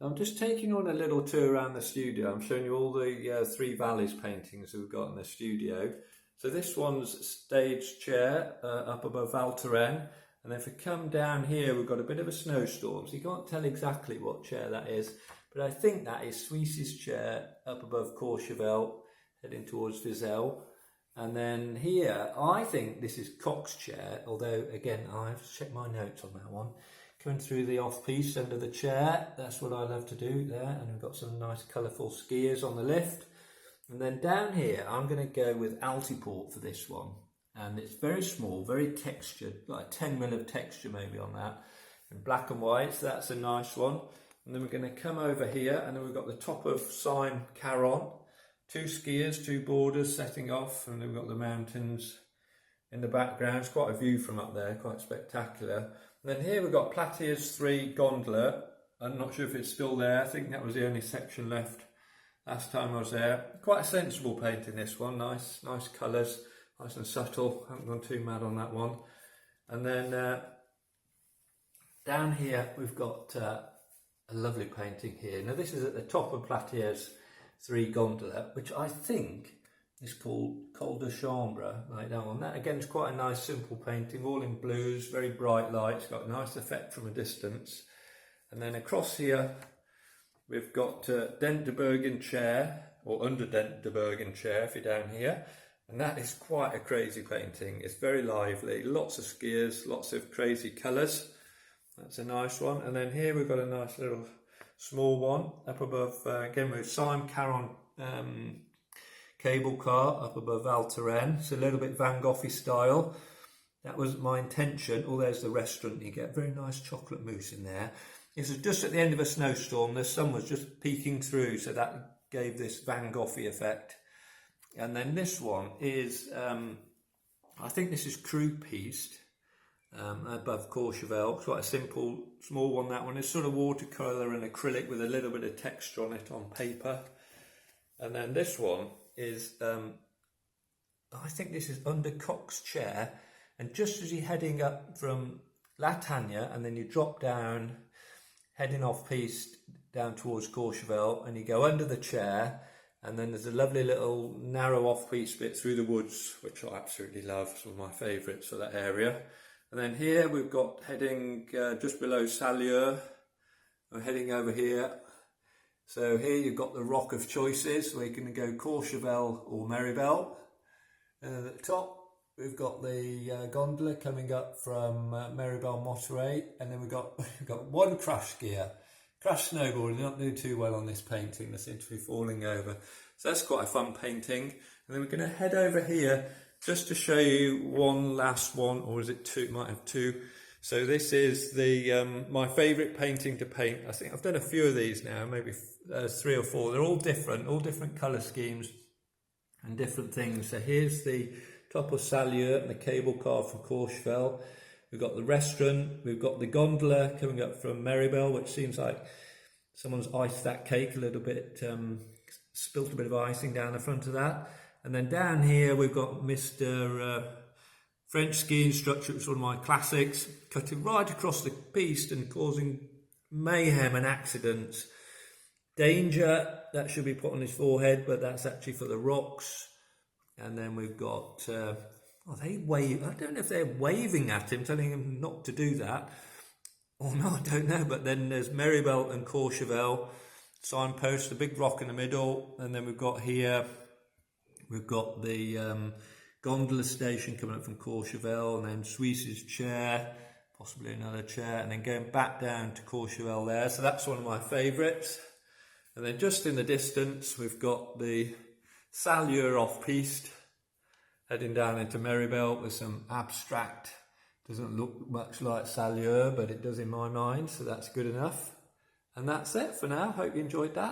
I'm just taking on a little tour around the studio. I'm showing you all the Three Valleys paintings we've got in the studio. So this one's stage chair up above Val Thorens. And if we come down here, we've got a bit of a snowstorm. So you can't tell exactly what chair that is. But I think that is Suisse's chair up above Courchevel, heading towards Vizelle. And then here, I think this is Cox's chair. Although, again, I have to check my notes on that one. Coming through the off-piece under the chair, that's what I love to do there. And we've got some nice colourful skiers on the lift. And then down here, I'm going to go with Altiport for this one. And it's very small, very textured, like 10 mil of texture maybe on that. In black and white, so that's a nice one. And then we're going to come over here, and then we've got the top of Sime Caron. 2 skiers, 2 boarders setting off, and then we've got the mountains in the background. It's quite a view from up there, quite spectacular. And then here we've got Platier's 3 gondola. I'm not sure if it's still there. I think that was the only section left last time I was there. Quite a sensible painting, this one. Nice colours, nice and subtle. I haven't gone too mad on that one. And then down here we've got a lovely painting here. Now this is at the top of Platier's 3 gondola, which I think is called Col de Chambre, like that one. That again is quite a nice simple painting, all in blues, very bright lights, got a nice effect from a distance. And then across here we've got Dent de Bergen chair, or under Dent de Bergen chair if you're down here. And that is quite a crazy painting. It's very lively, lots of skiers, lots of crazy colours. That's a nice one. And then here we've got a nice little small one up above, again with Sime Caron cable car up above Val Thorens. It's a little bit Van Gogh-y style. That was my intention. Oh, there's the restaurant. You get very nice chocolate mousse in there. This was just at the end of a snowstorm. The sun was just peeking through, so that gave this Van Gogh-y effect. And then this one is, I think this is Crew Piste above Courchevel. Quite a simple, small one, that one. It's sort of watercolour and acrylic with a little bit of texture on it on paper. And then this one is, I think this is under Cox's chair. And just as you're heading up from La Tania, and then you drop down, heading off piste down towards Courchevel, and you go under the chair, and then there's a lovely little narrow off-piste bit through the woods, which I absolutely love. It's one of my favourites for that area. And then here we've got heading just below Salieu. We're heading over here. So here you've got the rock of choices, where you can go Courchevel or Meribel. And at the top we've got the gondola coming up from Meribel Monterey, and then we've got one crash skier. Crash snowboarding, they don't do too well on this painting, they seem to be falling over. So that's quite a fun painting. And then we're going to head over here just to show you one last one, or is it 2? Might have 2. So this is the my favourite painting to paint. I think I've done a few of these now, maybe 3 or 4. They're all different colour schemes and different things. So here's the top of Salieu and the cable car from Courchevel. We've got the restaurant, we've got the gondola coming up from Meribel, which seems like someone's iced that cake a little bit, spilt a bit of icing down the front of that. And then down here we've got Mr. French ski instructor, which is one of my classics, cutting right across the piste and causing mayhem and accidents. Danger, that should be put on his forehead, but that's actually for the rocks. And then we've got, they wave. I don't know if they're waving at him, telling him not to do that. Or no, I don't know. But then there's Meribel and Courchevel signpost, the big rock in the middle. And then we've got here, we've got the gondola station coming up from Courchevel, and then Suisse's chair, possibly another chair, and then going back down to Courchevel there. So that's one of my favourites. And then just in the distance, we've got the Salieu off-piste, heading down into Meribel with some abstract. Doesn't look much like Salieu, but it does in my mind, so that's good enough. And that's it for now. Hope you enjoyed that.